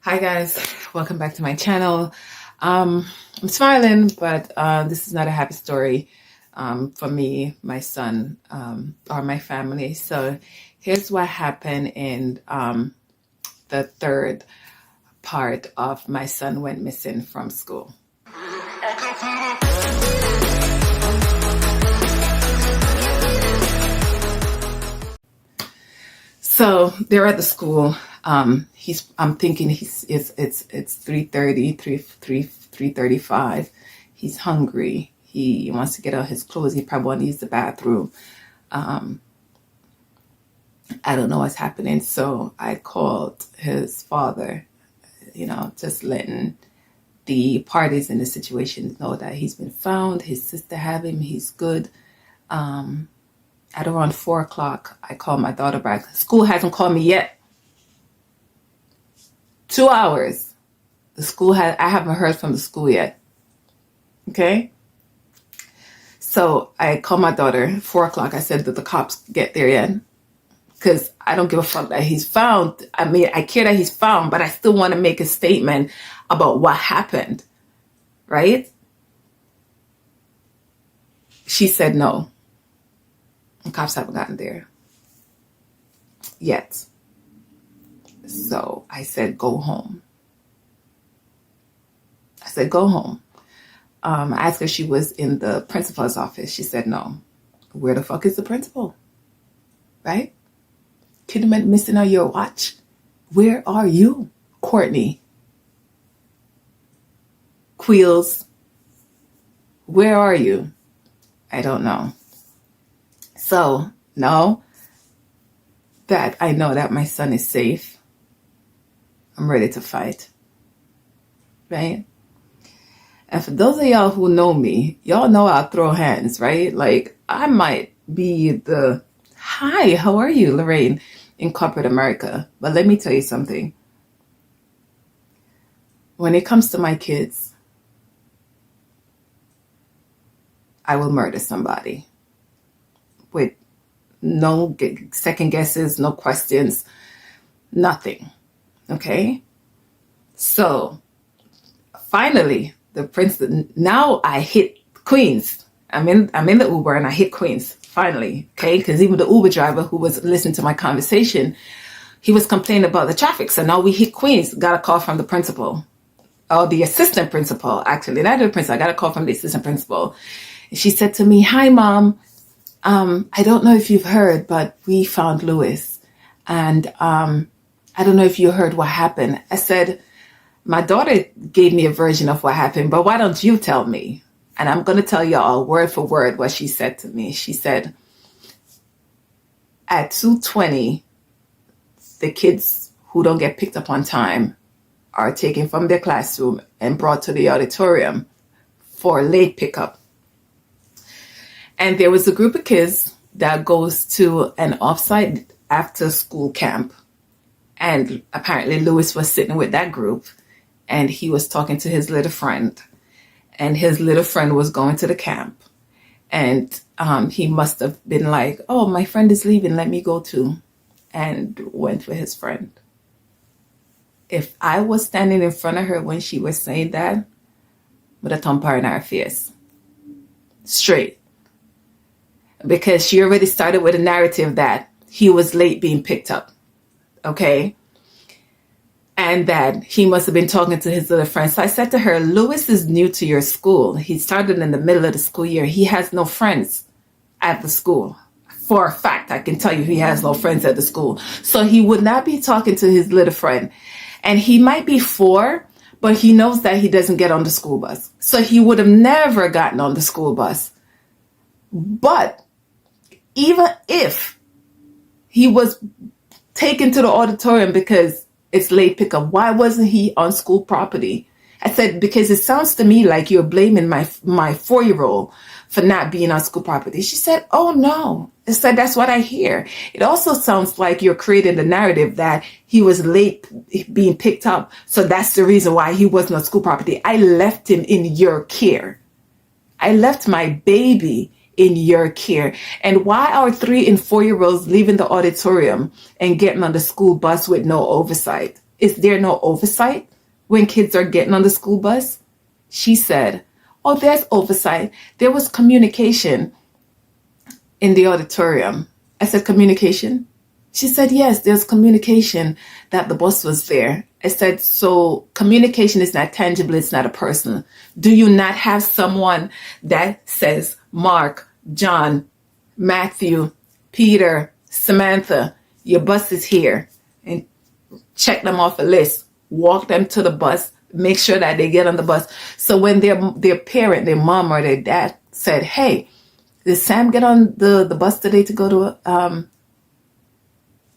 Hi guys, welcome back to my channel. I'm smiling, but this is not a happy story for me, my son, or my family. So here's what happened in the third part of my son went missing from school. So they're at the school. I'm thinking it's 3:30, 3:35. He's hungry. He wants to get out his clothes. He probably wants to use the bathroom. I don't know what's happening. So I called his father, just letting the parties in the situation know that he's been found. His sister have him. He's good. At around 4 o'clock, I called my daughter back. School hasn't called me yet. 2 hours. I haven't heard from the school yet. Okay? So I called my daughter, 4 o'clock. I said, did the cops get there yet? Because I don't give a fuck that he's found. I mean, I care that he's found, but I still want to make a statement about what happened. Right? She said no. The cops haven't gotten there yet. So I said, go home. I asked her if she was in the principal's office. She said no. Where the fuck is the principal? Right? Could have been missing on your watch. Where are you, Courtney? Queels. Where are you? I don't know. So now that I know that my son is safe, I'm ready to fight. Right? And for those of y'all who know me, y'all know I'll throw hands, right? Like I might be the, hi, how are you, Lorraine, in corporate America. But let me tell you something. When it comes to my kids, I will murder somebody. With no second guesses, no questions, nothing. Okay? So, finally, now I hit Queens. I'm in the Uber and I hit Queens, finally. Okay? Because even the Uber driver who was listening to my conversation, he was complaining about the traffic. So now we hit Queens, got a call from the principal. Or the assistant principal, actually. Not the principal, I got a call from the assistant principal. And she said to me, hi, Mom. I don't know if you've heard, but we found Lewis. And I don't know if you heard what happened. I said, my daughter gave me a version of what happened, but why don't you tell me? And I'm going to tell y'all word for word what she said to me. She said, at 2:20, the kids who don't get picked up on time are taken from their classroom and brought to the auditorium for late pickup. And there was a group of kids that goes to an offsite after school camp. And apparently Lewis was sitting with that group and he was talking to his little friend. And his little friend was going to the camp. And he must have been like, oh, my friend is leaving, let me go too. And went with his friend. If I was standing in front of her when she was saying that, with a thump in her face. Straight. Because she already started with a narrative that he was late being picked up. Okay? And that he must have been talking to his little friend. So I said to her, Lewis is new to your school. He started in the middle of the school year. He has no friends at the school. For a fact, I can tell you he has no friends at the school. So he would not be talking to his little friend. And he might be 4, but he knows that he doesn't get on the school bus. So he would have never gotten on the school bus. But even if he was taken to the auditorium because it's late pickup, why wasn't he on school property? I said, because it sounds to me like you're blaming my 4-year-old for not being on school property. She said, oh no. I said, that's what I hear. It also sounds like you're creating the narrative that he was late being picked up. So that's the reason why he wasn't on school property. I left him in your care. I left my baby in your care. And why are 3 and 4-year-olds leaving the auditorium and getting on the school bus with no oversight? is there no oversight when kids are getting on the school bus? She said, oh, there's oversight. There was communication in the auditorium. I said, communication? She said, yes, there's communication that the bus was there. I said, so communication is not tangible. It's not a person. Do you not have someone that says, Mark, John, Matthew, Peter, Samantha, your bus is here, and check them off a list, walk them to the bus, make sure that they get on the bus. So when their parent, their mom or their dad said, hey, did Sam get on the bus today to go to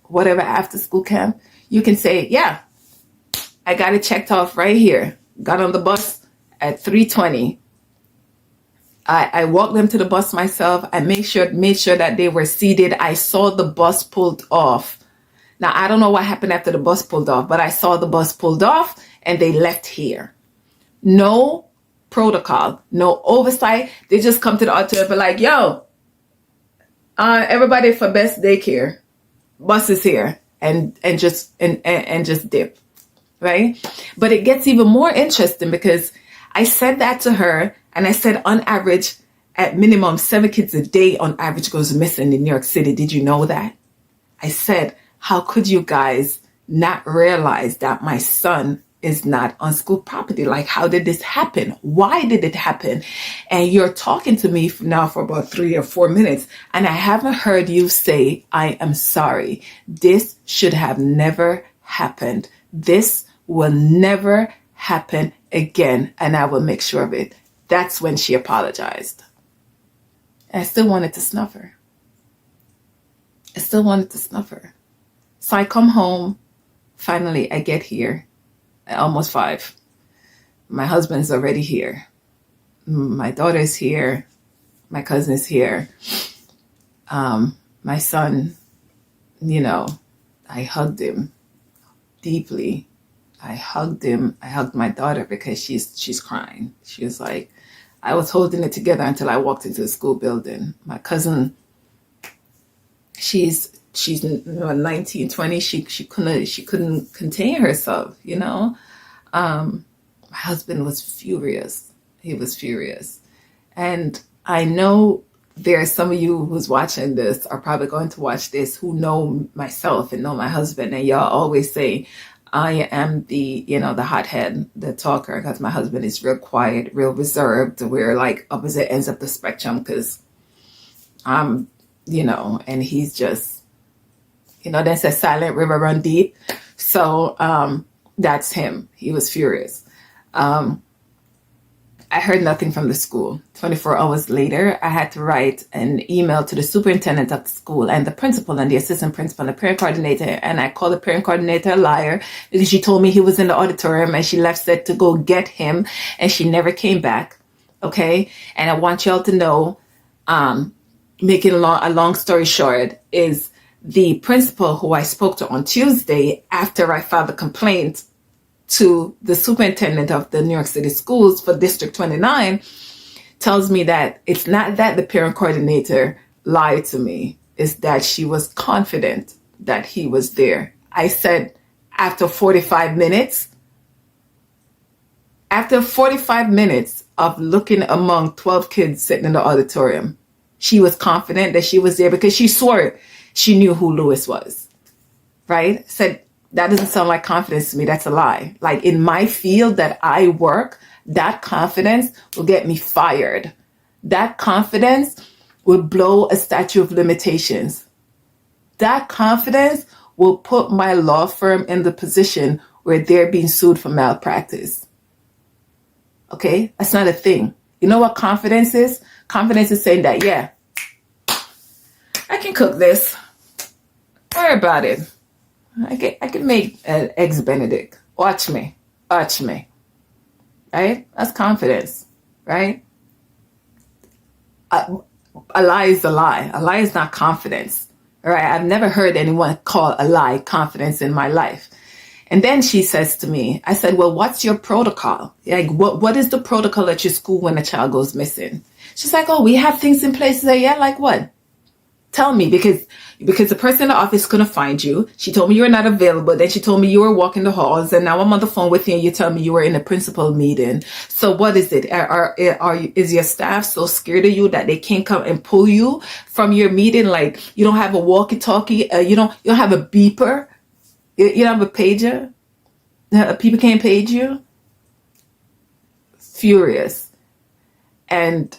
whatever after school camp? You can say, yeah, I got it checked off right here. Got on the bus at 3:20. I walked them to the bus myself. I made sure that they were seated. I saw the bus pulled off. Now, I don't know what happened after the bus pulled off, but I saw the bus pulled off and they left here. No protocol, no oversight. They just come to the auditorium and like, yo, everybody for best daycare. Bus is here and just dip. Right? But it gets even more interesting because I said that to her, and I said on average, at minimum, 7 kids a day on average goes missing in New York City. Did you know that? I said, how could you guys not realize that my son is not on school property? Like, how did this happen? Why did it happen? And you're talking to me now for about 3 or 4 minutes, and I haven't heard you say, I am sorry. This should have never happened. This will never happen again, and I will make sure of it. That's when she apologized. I still wanted to snuff her. So I come home. Finally, I get here at almost 5. My husband's already here. My daughter's here. My cousin's here. My son, I hugged him deeply. I hugged him. I hugged my daughter because she's crying. She was like, I was holding it together until I walked into the school building. My cousin, she's 19, 20. She couldn't contain herself, My husband was furious. He was furious. And I know there are some of you who's watching this are probably going to watch this who know myself and know my husband. And y'all always say, I am the hothead, the talker, because my husband is real quiet, real reserved. We're like opposite ends of the spectrum because I'm, and he's just, they say silent river run deep. So that's him. He was furious. I heard nothing from the school. 24 hours later, I had to write an email to the superintendent of the school and the principal and the assistant principal and the parent coordinator. And I called the parent coordinator a liar because she told me he was in the auditorium and she left said to go get him and she never came back. Okay. And I want y'all to know, making a long story short, is the principal who I spoke to on Tuesday after I filed the complaint to the superintendent of the New York City schools for District 29 tells me that it's not that the parent coordinator lied to me. It's that she was confident that he was there. I said after 45 minutes of looking among 12 kids sitting in the auditorium, she was confident that she was there because she swore she knew who Lewis was, right? Said, that doesn't sound like confidence to me. That's a lie. Like in my field that I work, that confidence will get me fired. That confidence will blow a statute of limitations. That confidence will put my law firm in the position where they're being sued for malpractice. Okay? That's not a thing. You know what confidence is? Confidence is saying that, yeah, I can cook this. Worry about it. I can make an eggs Benedict. Watch me. Right? That's confidence, right? A lie is a lie. A lie is not confidence, all right? I've never heard anyone call a lie confidence in my life. And then she says to me, I said, well, what's your protocol? Like, what is the protocol at your school when a child goes missing? She's like, oh, we have things in place. I say, yeah, like what? Tell me, because the person in the office couldn't find you. She told me you were not available. Then she told me you were walking the halls, and now I'm on the phone with you, and you tell me you were in a principal meeting. So what is it? Is your staff so scared of you that they can't come and pull you from your meeting? Like you don't have a walkie-talkie, you don't have a beeper, you don't have a pager. People can't page you. Furious. And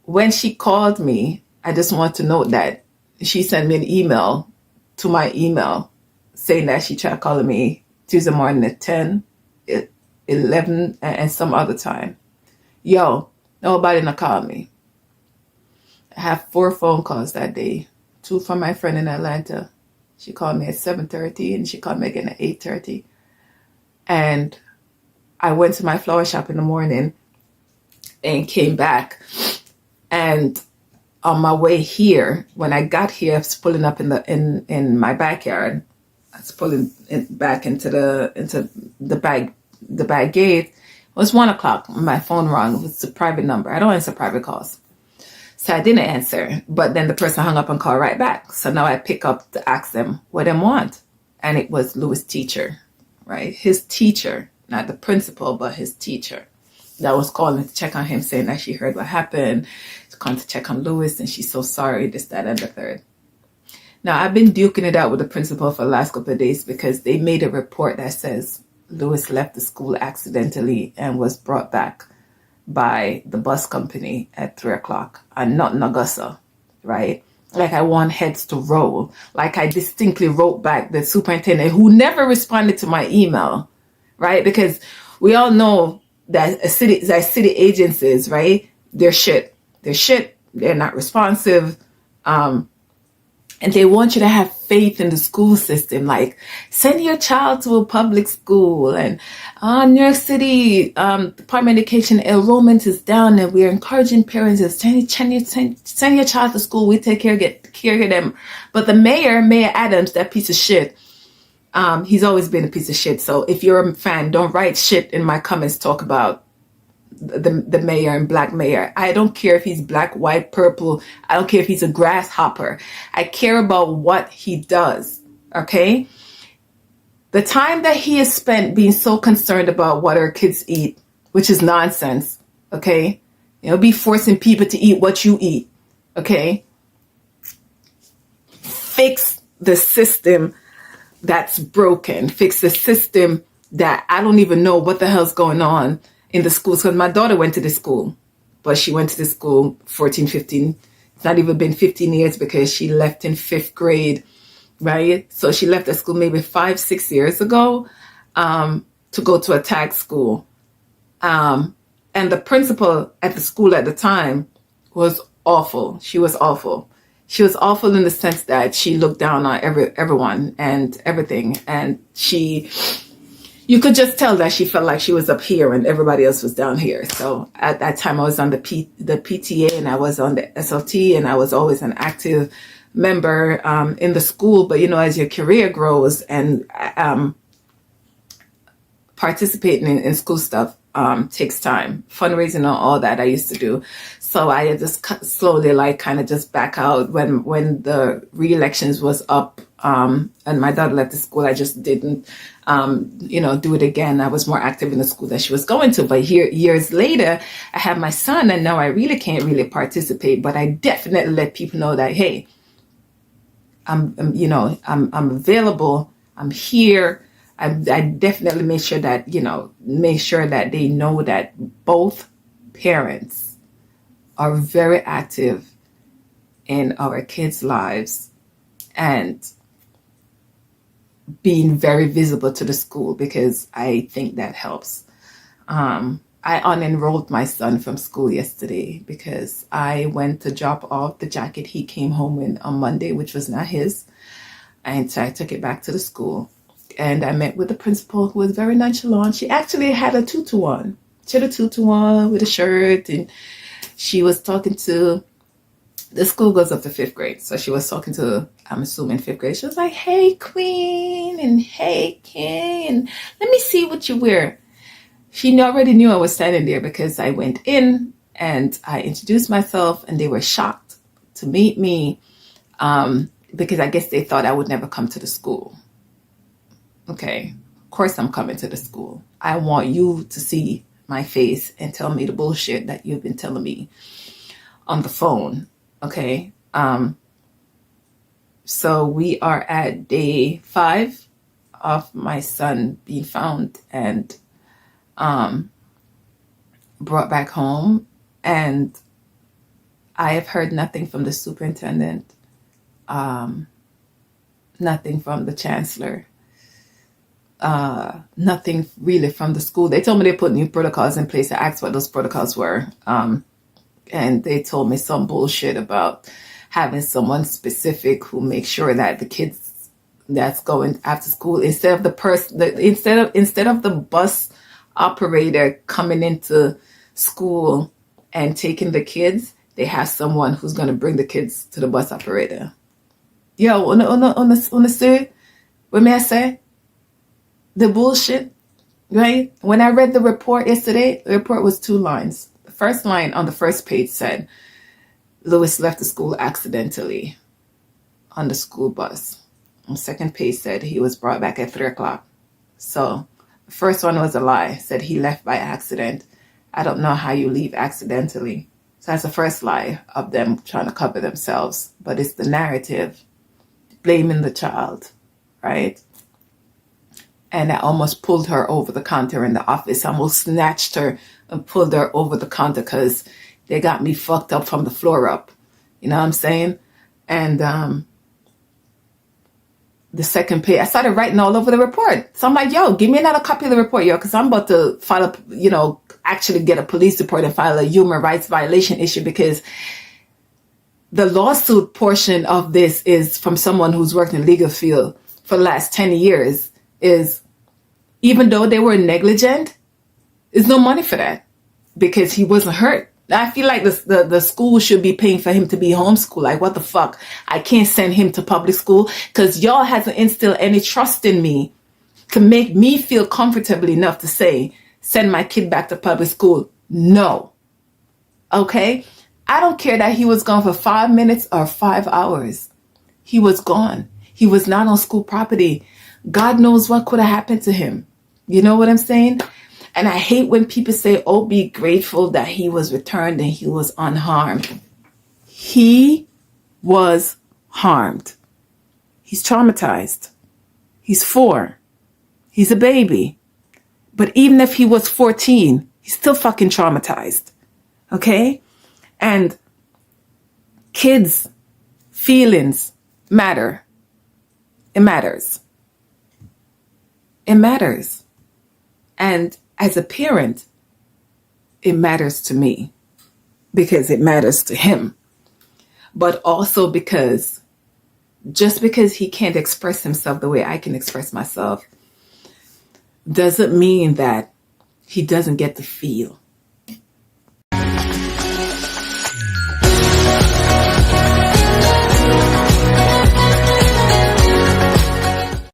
when she called me, I just want to note that she sent me an email to my email saying that she tried calling me Tuesday morning at 10, 11, and some other time. Yo, nobody not call me. I have 4 phone calls that day. 2 from my friend in Atlanta. She called me at 7:30 and she called me again at 8:30. And I went to my flower shop in the morning and came back. And on my way here, when I got here, I was pulling up in my backyard. I was pulling back into the back gate. It was 1 o'clock. My phone rang. It was a private number. I don't answer private calls. So I didn't answer. But then the person hung up and called right back. So now I pick up to ask them what they want. And it was Louis' teacher, right? His teacher, not the principal, but his teacher. That was calling to check on him, saying that she heard what happened. She's calling to check on Louis, and she's so sorry, this, that, and the third. Now, I've been duking it out with the principal for the last couple of days because they made a report that says Louis left the school accidentally and was brought back by the bus company at 3 o'clock and not in Augusta, right? Like I want heads to roll. Like I distinctly wrote back the superintendent who never responded to my email, right? Because we all know that city agencies, right? They're shit. They're not responsive. And they want you to have faith in the school system. Like send your child to a public school, and New York City Department of Education enrollment is down, and we're encouraging parents to send your child to school. We take care of them. But the Mayor Adams, that piece of shit, he's always been a piece of shit. So if you're a fan, don't write shit in my comments. Talk about the mayor and black mayor. I don't care if he's black, white, purple. I don't care if he's a grasshopper. I care about what he does. Okay. The time that he has spent being so concerned about what our kids eat, which is nonsense. Okay. Be forcing people to eat what you eat. Okay. Fix the system that's broken. Fix the system that I don't even know what the hell's going on in the schools. Because my daughter went to the school, but she went to the school 14, 15. It's not even been 15 years because she left in 5th grade, right? So she left the school maybe 5, 6 years ago to go to a tag school. And the principal at the school at the time was awful. She was awful. She was awful in the sense that she looked down on everyone and everything. And you could just tell that she felt like she was up here and everybody else was down here. So at that time I was on the PTA and I was on the SLT, and I was always an active member in the school. But as your career grows and participating in school stuff takes time. Fundraising and all that I used to do. So I just slowly kind of just back out when the re-elections was up and my daughter left the school. I just didn't do it again. I was more active in the school that she was going to. But here, years later, I have my son, and now I really can't really participate. But I definitely let people know that, hey, I'm available. I'm here. I definitely make sure that they know that both parents are very active in our kids' lives and being very visible to the school, because I think that helps. I unenrolled my son from school yesterday because I went to drop off the jacket he came home in on Monday, which was not his. And so I took it back to the school. And I met with the principal, who was very nonchalant. She actually had a tutu on. She had a tutu on with a shirt, and she was talking to, the school goes up to 5th grade. So she was talking to, I'm assuming 5th grade. She was like, hey, Queen, and hey, King, and let me see what you wear. She already knew I was standing there because I went in and I introduced myself, and they were shocked to meet me. because I guess they thought I would never come to the school. Okay, of course I'm coming to the school. I want you to see my face and tell me the bullshit that you've been telling me on the phone. Okay. So we are at day 5 of my son being found and brought back home. And I have heard nothing from the superintendent, nothing from the chancellor, nothing really from the school. They told me they put new protocols in place. I asked what those protocols were. And they told me some bullshit about having someone specific who makes sure that the kids that's going after school, instead of the bus operator coming into school and taking the kids, they have someone who's going to bring the kids to the bus operator. Yo, on the say, what may I say? The bullshit, right? When I read the report yesterday, the report was 2 lines. The first line on the first page said, Lewis left the school accidentally on the school bus. The second page said he was brought back at 3 o'clock. So the first one was a lie, said he left by accident. I don't know how you leave accidentally. So that's the first lie of them trying to cover themselves. But it's the narrative, blaming the child, right? And I almost pulled her over the counter in the office. I almost snatched her and pulled her over the counter because they got me fucked up from the floor up. You know what I'm saying? And the second page, I started writing all over the report. So I'm like, yo, give me another copy of the report, yo, because I'm about to file actually get a police report and file a human rights violation issue, because the lawsuit portion of this is from someone who's worked in the legal field for the last 10 years, is even though they were negligent, there's no money for that because he wasn't hurt. I feel like the school should be paying for him to be homeschooled. Like, what the fuck? I can't send him to public school because y'all hasn't instilled any trust in me to make me feel comfortable enough to say, send my kid back to public school. No. Okay? I don't care that he was gone for 5 minutes or 5 hours. He was gone. He was not on school property. God knows what could have happened to him. You know what I'm saying? And I hate when people say, oh, be grateful that he was returned and he was unharmed. He was harmed. He's traumatized. He's 4. He's a baby. But even if he was 14, he's still fucking traumatized. Okay? And kids' feelings matter. It matters. It matters. And as a parent, it matters to me because it matters to him. But also because just because he can't express himself the way I can express myself doesn't mean that he doesn't get to feel.